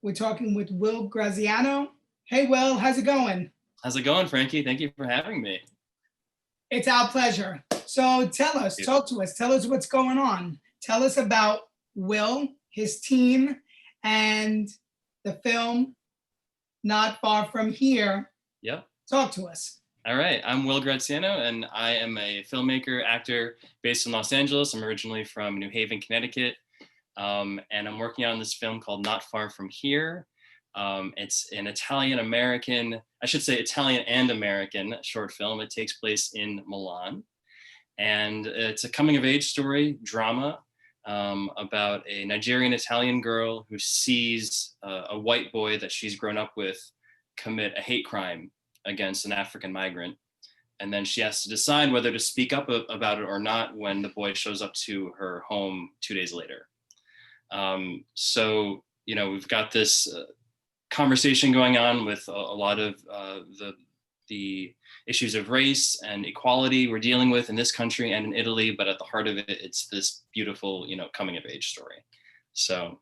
We're talking with Will Graziano. Hey, Will, how's it going? How's it going, Frankie? Thank you for having me. It's our pleasure. So tell us, talk to us, tell us what's going on. Tell us about Will, his team, and the film Not Far From Here. Yep. Talk to us. All right. I'm Will Graziano, and I am a filmmaker, actor based in Los Angeles. I'm originally from New Haven, Connecticut. And I'm working on this film called Not Far From Here. It's an Italian-American, I should say Italian and American short film. It takes place in Milan. And it's a coming-of-age story, drama, about a Nigerian-Italian girl who sees a white boy that she's grown up with commit a hate crime against an African migrant. And then she has to decide whether to speak up about it or not when the boy shows up to her home 2 days later. So, we've got this conversation going on with a lot of the issues of race and equality we're dealing with in this country and in Italy, but at the heart of it, it's this beautiful, coming of age story. So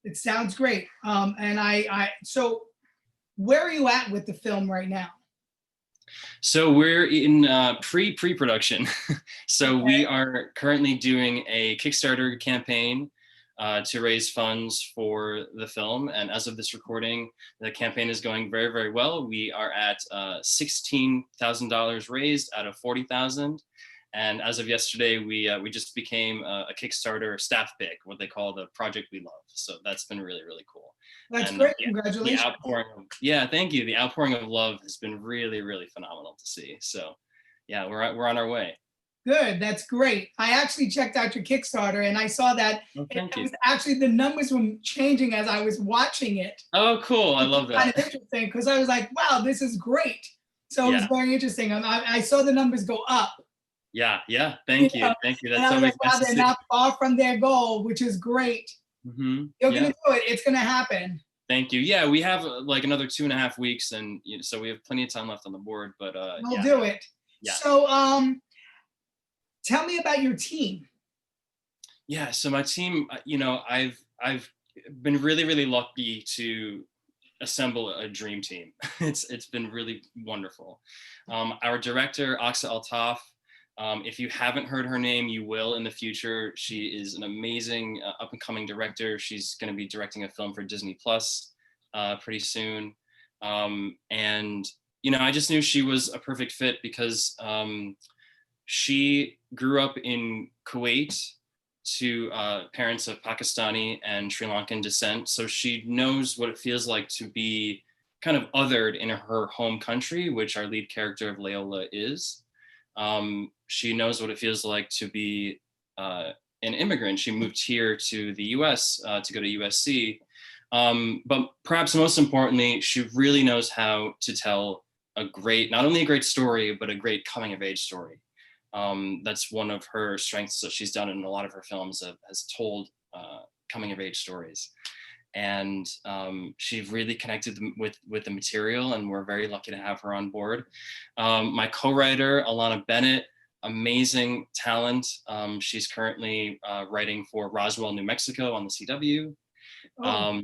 it sounds great. So where are you at with the film right now? So we're in pre-production. So okay. We are currently doing a Kickstarter campaign to raise funds for the film. And as of this recording, the campaign is going very, very well. We are at $16,000 raised out of 40,000. And as of yesterday, we just became a Kickstarter staff pick, what they call the project we love. So that's been really, really cool. That's great. Congratulations. Thank you. The outpouring of love has been really, really phenomenal to see. So yeah, we're on our way. Good. That's great. I actually checked out your Kickstarter and I saw that it was actually the numbers were changing as I was watching it. Oh, cool. I love that. Kind of interesting because I was like, wow, this is great. So it was very interesting. I saw the numbers go up. Yeah. Thank you. Thank you. That's always nice. They're not far from their goal, which is great. Mm-hmm. You're going to do it. It's going to happen. Thank you. Yeah, we have like another 2.5 weeks and so we have plenty of time left on the board, but we'll do it. Yeah. So, tell me about your team. Yeah, so my team, I've been really, really lucky to assemble a dream team. It's been really wonderful. Our director, Aksa Altaf, if you haven't heard her name, you will in the future. She is an amazing up-and-coming director. She's going to be directing a film for Disney Plus pretty soon. And I just knew she was a perfect fit because she grew up in Kuwait to parents of Pakistani and Sri Lankan descent. So she knows what it feels like to be kind of othered in her home country, which our lead character of Leola is. She knows what it feels like to be an immigrant. She moved here to the US to go to USC. But perhaps most importantly, she really knows how to tell not only a great story, but a great coming of age story. That's one of her strengths that she's done in a lot of her films, has told coming of age stories. And she really connected with the material, and we're very lucky to have her on board. My co-writer, Alana Bennett, amazing talent. She's currently writing for Roswell, New Mexico on the CW. Oh.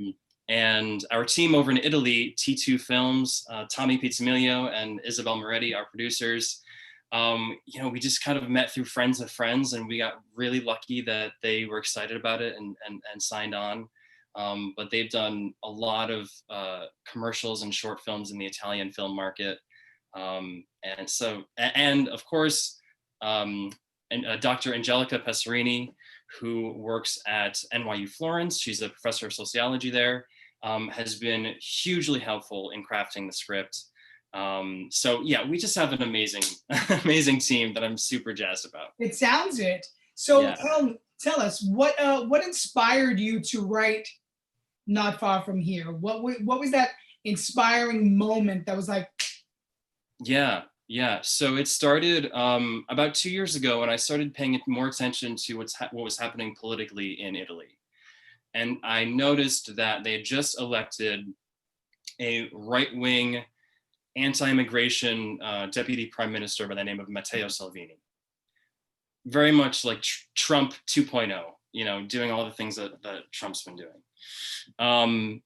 And our team over in Italy, T2 Films, Tommy Pizzamiglio and Isabel Moretti, our producers, we just kind of met through friends of friends, and we got really lucky that they were excited about it and signed on. But they've done a lot of commercials and short films in the Italian film market. And of course, Dr. Angelica Passerini, who works at NYU Florence, she's a professor of sociology there, has been hugely helpful in crafting the script. So yeah, we just have an amazing team that I'm super jazzed about. It sounds it. So yeah. Tell us what inspired you to write Not Far From Here? What was that inspiring moment that was like? Yeah. So it started about 2 years ago when I started paying more attention to what was happening politically in Italy. And I noticed that they had just elected a right-wing anti-immigration deputy prime minister by the name of Matteo Salvini. Very much like Trump 2.0, doing all the things that Trump's been doing.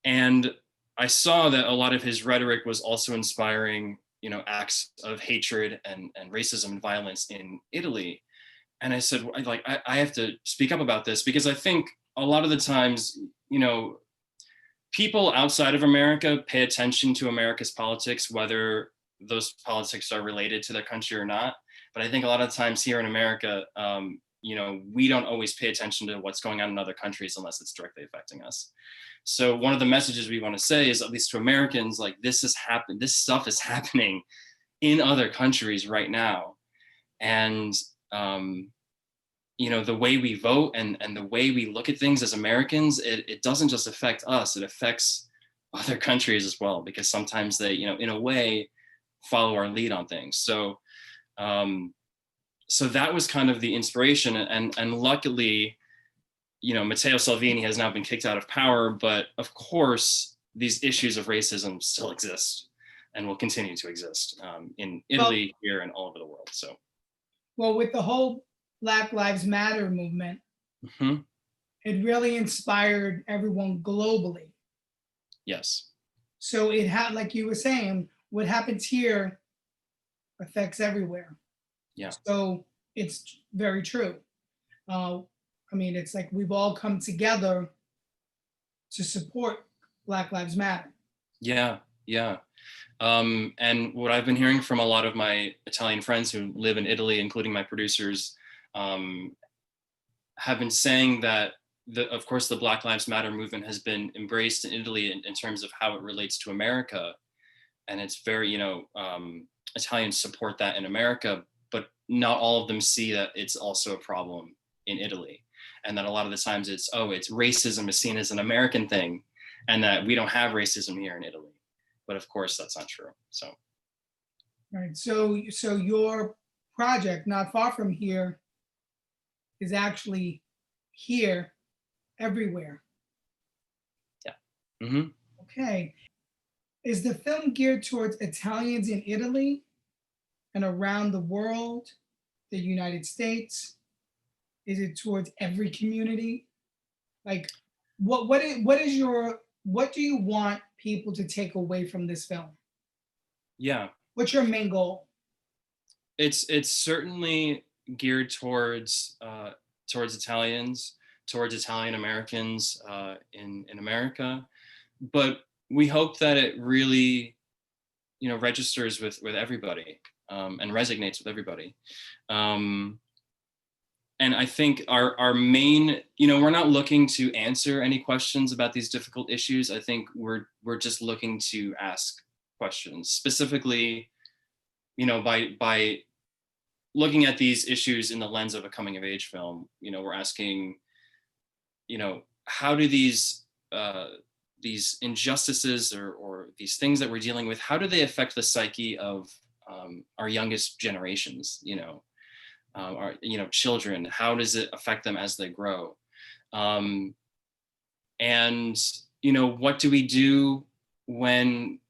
And I saw that a lot of his rhetoric was also inspiring, acts of hatred and racism and violence in Italy. And I said, I have to speak up about this, because I think a lot of the times, people outside of America pay attention to America's politics, whether those politics are related to their country or not. But I think a lot of times here in America, we don't always pay attention to what's going on in other countries unless it's directly affecting us. So one of the messages we want to say is, at least to Americans, like, this stuff is happening in other countries right now. And, the way we vote and the way we look at things as Americans, it doesn't just affect us, it affects other countries as well, because sometimes they, in a way, follow our lead on things. So, so that was kind of the inspiration. And luckily, Matteo Salvini has now been kicked out of power, but of course, these issues of racism still exist and will continue to exist in Italy, here, and all over the world. So, well, with the whole Black Lives Matter movement, it really inspired everyone globally. Yes. So it had, like you were saying, what happens here affects everywhere. Yeah. So it's very true. It's like we've all come together to support Black Lives Matter. Yeah, yeah. And what I've been hearing from a lot of my Italian friends who live in Italy, including my producers, have been saying that, of course, the Black Lives Matter movement has been embraced in Italy in terms of how it relates to America. And it's very, Italians support that in America, but not all of them see that it's also a problem in Italy. And that a lot of the times it's racism is seen as an American thing, and that we don't have racism here in Italy. But of course, that's not true. So. Right. So your project, Not Far From Here, is actually here everywhere. Yeah. Mm-hmm. Okay. Is the film geared towards Italians in Italy and around the world, the United States? Is it towards every community? Like, what do you want people to take away from this film? Yeah. What's your main goal? It's certainly geared towards Italians, towards Italian Americans in America, but we hope that it really, registers with everybody and resonates with everybody. And I think our main, we're not looking to answer any questions about these difficult issues. I think we're just looking to ask questions, specifically, by looking at these issues in the lens of a coming of age film. We're asking, how do these injustices or these things that we're dealing with, how do they affect the psyche of our youngest generations? Our children, how does it affect them as they grow? And what do we do when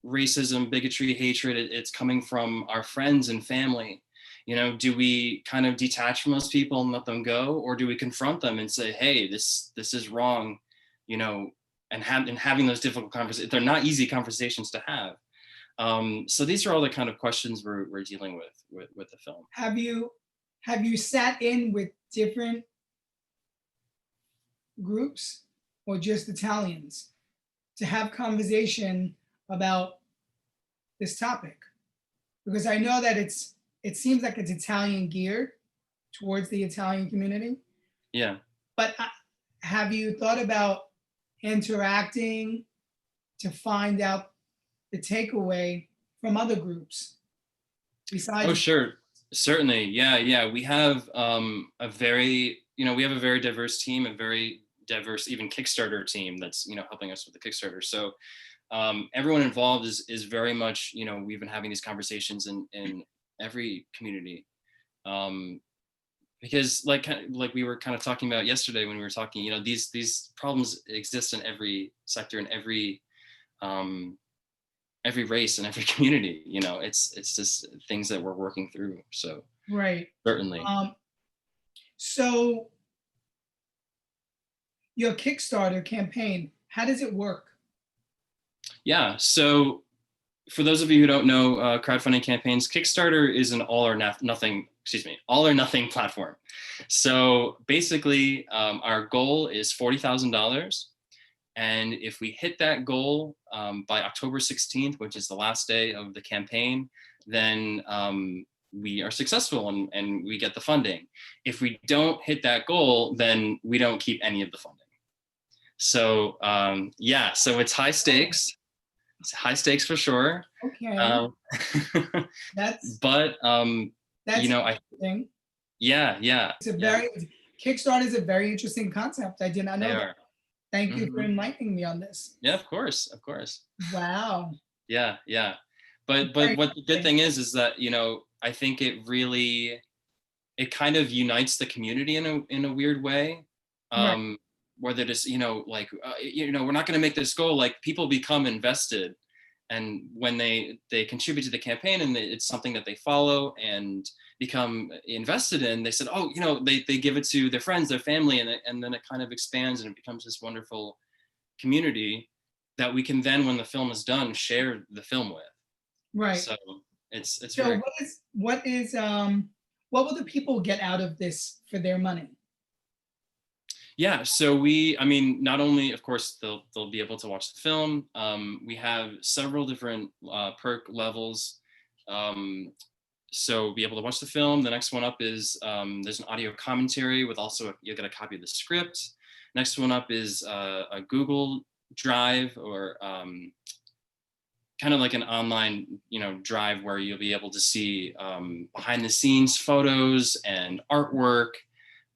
racism, bigotry, hatred, it's coming from our friends and family? Do we kind of detach from those people and let them go, or do we confront them and say, hey, this is wrong, and having those difficult conversations? They're not easy conversations to have. So these are all the kind of questions we're dealing with the film. Have you sat in with different groups or just Italians to have conversation about this topic? Because I know that it seems like it's Italian geared towards the Italian community. Yeah. But have you thought about interacting to find out the takeaway from other groups besides? Oh, sure. Certainly. Yeah. We have a very diverse team, a very diverse even Kickstarter team that's, helping us with the Kickstarter. So everyone involved is very much, we've been having these conversations in every community. Because like we were kind of talking about yesterday when we were talking, these problems exist in every sector, in every race and every community. It's just things that we're working through. So right. Certainly. So your Kickstarter campaign, How does it work? Yeah, so for those of you who don't know crowdfunding campaigns, Kickstarter is an all or nothing platform. So basically, our goal is $40,000. And if we hit that goal by October 16th, which is the last day of the campaign, then we are successful and we get the funding. If we don't hit that goal, then we don't keep any of the funding. So yeah, so it's high stakes. It's high stakes for sure. Okay. That's you know, interesting. yeah. It's a very Kickstarter is a very interesting concept. I did not know that. Thank you for enlightening me on this. Yeah, of course. Wow. Yeah. But what the good thing is that, you know, I think it kind of unites the community in a weird way. Right. Where they're just, you know, like, you know, we're not going to make this goal. Like, people become invested, and when they contribute to the campaign and it's something that they follow and become invested in, they said, oh, you know, they give it to their friends, their family, and then it kind of expands and it becomes this wonderful community that we can then, when the film is done, share the film with. Right. So it's so very what will the people get out of this for their money? Yeah, so I mean, not only, of course, they'll be able to watch the film. We have several different perk levels. So be able to watch the film. The next one up is there's an audio commentary with also you'll get a copy of the script. Next one up is a Google Drive, or kind of like an online, you know, drive where you'll be able to see behind the scenes photos and artwork.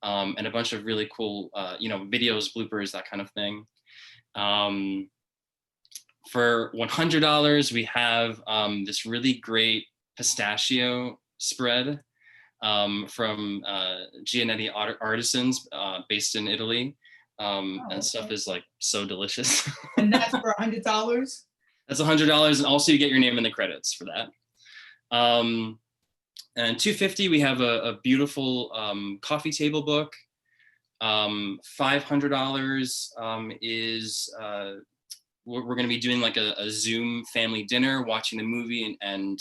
And a bunch of really cool, you know, videos, bloopers, that kind of thing. For $100, we have this really great pistachio spread from Giannetti Artisans, based in Italy. And stuff is like so delicious. And that's for $100? That's $100, and also you get your name in the credits for that. And $250, we have a beautiful coffee table book. $500 is we're going to be doing like a Zoom family dinner, watching the movie and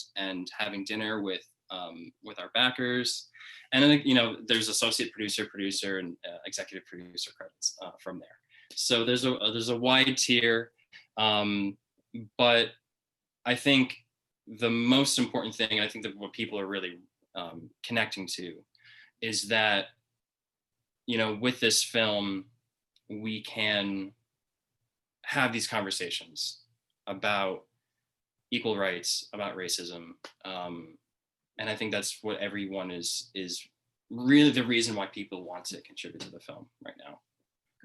having dinner with our backers. And then, you know, there's associate producer, and executive producer credits from there. So there's a wide tier, but I think the most important thing, I think that what people are really connecting to, is that, you know, with this film, we can have these conversations about equal rights, about racism. And I think that's what everyone is really the reason why people want to contribute to the film right now.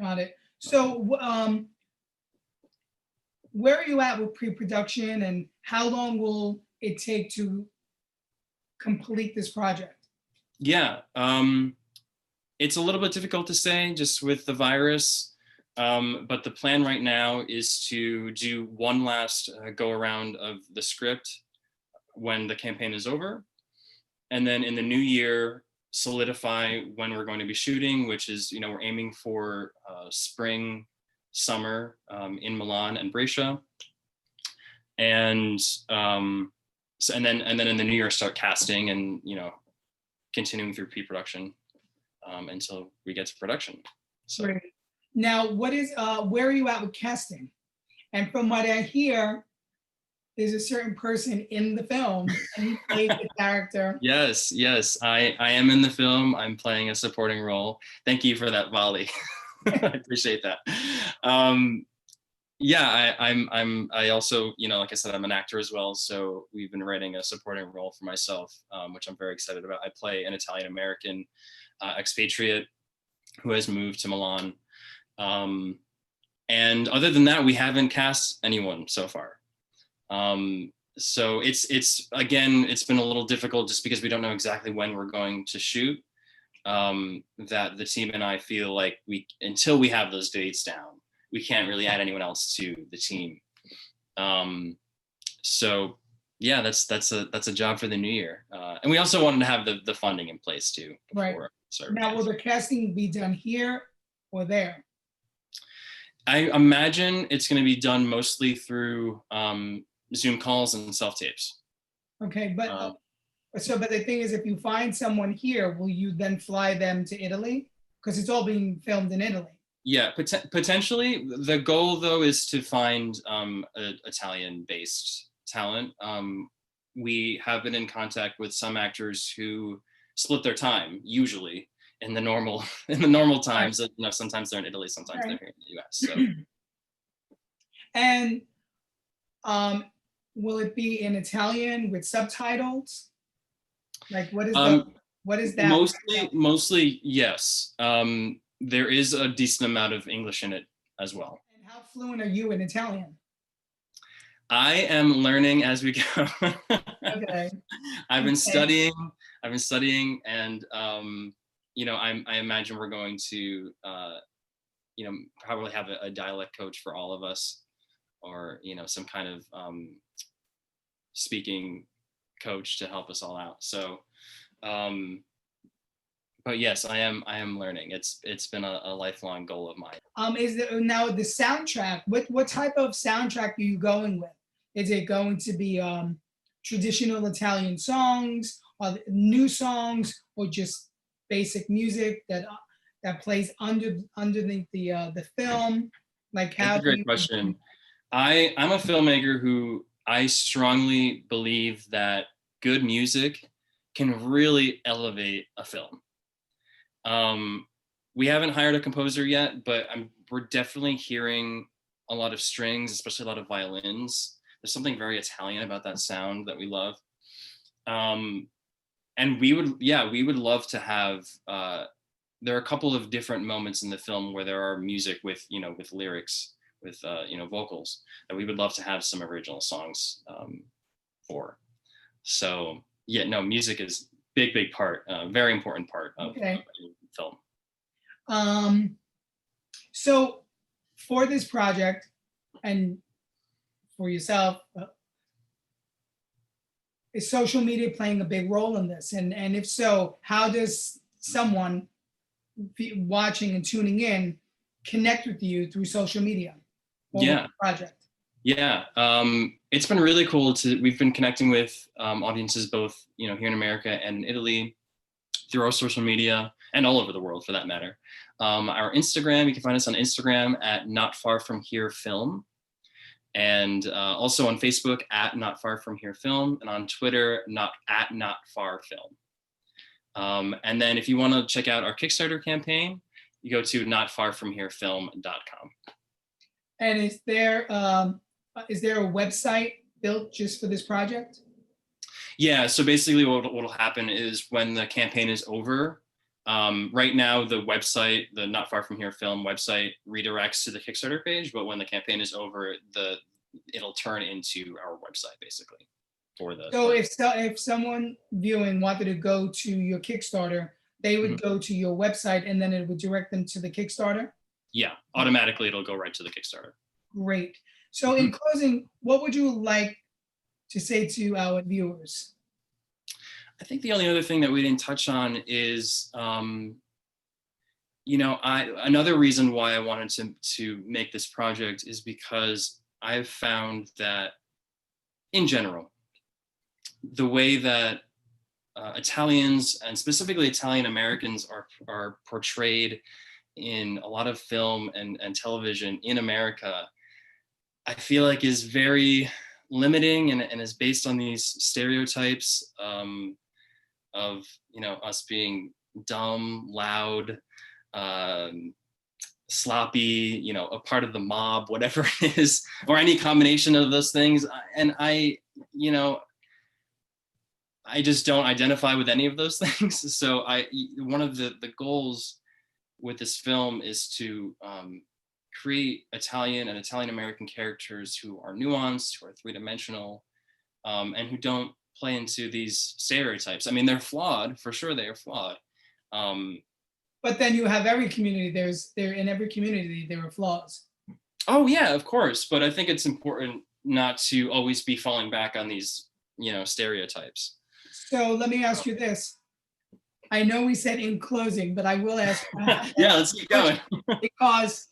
Got it. So where are you at with pre-production, and how long will it take to complete this project? Yeah, it's a little bit difficult to say just with the virus, but the plan right now is to do one last go around of the script when the campaign is over, and then in the new year solidify when we're going to be shooting, which is, you know, we're aiming for spring, summer in Milan and Brescia, and so, and then in the new year start casting and, you know, continuing through pre-production until we get to production. So Great. Now, where are you at with casting? And from what I hear, there's a certain person in the film and he plays the character. Yes, I am in the film. I'm playing a supporting role. Thank you for that, Molly. I appreciate that. Yeah, I also, you know, like I said, I'm an actor as well. So we've been writing a supporting role for myself, which I'm very excited about. I play an Italian-American expatriate who has moved to Milan. And other than that, we haven't cast anyone so far. So it's again, it's been a little difficult just because we don't know exactly when we're going to shoot. That the team and I feel like until we have those dates down, we can't really add anyone else to the team. So yeah, that's a job for the new year. And we also wanted to have the funding in place too. Right. Now, will the casting be done here or there? I imagine it's going to be done mostly through Zoom calls and self-tapes. Okay, but but the thing is, if you find someone here, will you then fly them to Italy? Because it's all being filmed in Italy. Yeah, potentially. The goal, though, is to find Italian-based talent. We have been in contact with some actors who split their time, usually in the normal times. You know, sometimes they're in Italy, sometimes they're here in the U.S. So. And will it be in Italian with subtitles? Like, what is that? Mostly, yes. There is a decent amount of English in it as well. And how fluent are you in Italian? I am learning as we go. Okay. I've been studying, and you know, I imagine we're going to, you know, probably have a dialect coach for all of us, or you know, some kind of speaking coach to help us all out. So, but yes, I am learning. It's been a lifelong goal of mine. Is there now the soundtrack? What type of soundtrack are you going with? Is it going to be traditional Italian songs, or new songs, or just basic music that plays underneath the film? Like, how? That's a great question. I'm a filmmaker who I strongly believe that good music can really elevate a film. We haven't hired a composer yet, but we're definitely hearing a lot of strings, especially a lot of violins. There's something very Italian about that sound that we love. And we would love to have, there are a couple of different moments in the film where there are music with, you know, with lyrics, with, you know, vocals, that we would love to have some original songs for. So yeah, no, music is big part, very important part of film. So for this project and for yourself, is social media playing a big role in this? And if so, how does someone watching and tuning in connect with you through social media? Yeah. Project. Yeah, it's been really cool we've been connecting with audiences both, you know, here in America and Italy through our social media, and all over the world for that matter. Our Instagram, you can find us on Instagram at Not Far From Here Film, and also on Facebook at Not Far From Here Film, and on Twitter Not Far Film. And then if you want to check out our Kickstarter campaign, you go to notfarfromherefilm.com. And is there a website built just for this project? Yeah, so basically what will happen is when the campaign is over, right now the website, the Not Far From Here Film website, redirects to the Kickstarter page, but when the campaign is over, it'll turn into our website basically. So if someone viewing wanted to go to your Kickstarter, they would go to your website and then it would direct them to the Kickstarter? Yeah, automatically it'll go right to the Kickstarter. Great. So in closing, what would you like to say to our viewers? I think the only other thing that we didn't touch on is, you know, another reason why I wanted to make this project is because I've found that in general, the way that Italians, and specifically Italian Americans, are portrayed in a lot of film and television in America, I feel like is very limiting and is based on these stereotypes of, you know, us being dumb, loud, sloppy, you know, a part of the mob, whatever it is, or any combination of those things. And you know, I just don't identify with any of those things. So one of the goals with this film is to create Italian and Italian American characters who are nuanced, who are three-dimensional, and who don't play into these stereotypes. I mean, they're flawed, for sure they are flawed. But then you have every community, in every community there are flaws. Oh yeah, of course. But I think it's important not to always be falling back on these, you know, stereotypes. So let me ask you this. I know we said in closing, but I will ask. Yeah, let's keep going. Because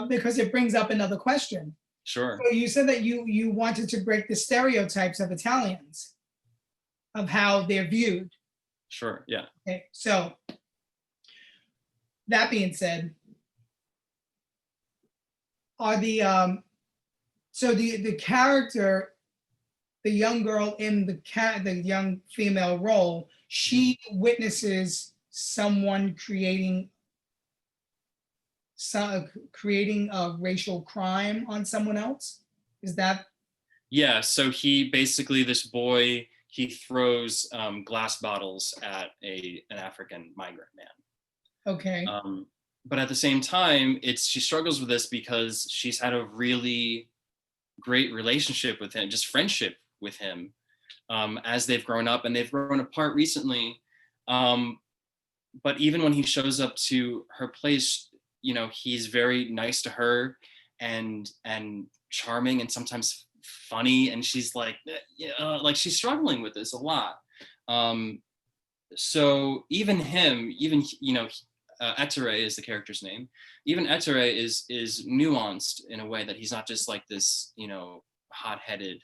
because it brings up another question. Sure. So you said that you wanted to break the stereotypes of Italians, of how they're viewed. Sure. Yeah. Okay, so that being said, are the the character, the young girl in the young female role, she witnesses someone creating a racial crime on someone else? Is that? Yeah. So he basically, this boy, he throws glass bottles at an African migrant man. Okay. But at the same time, she struggles with this because she's had a really great relationship with him, just friendship with him, as they've grown up, and they've grown apart recently. But even when he shows up to her place, you know, he's very nice to her and charming and sometimes funny. And she's like she's struggling with this a lot. So even him, Ettore is the character's name. Even Ettore is nuanced in a way that he's not just like this, you know, hot-headed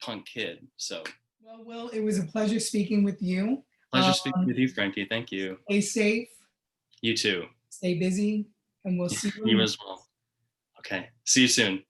punk kid. So Well, Will, it was a pleasure speaking with you. Pleasure speaking with you, Frankie. Thank you. Stay safe. You too. Stay busy, and we'll see you. You as well. Okay. See you soon.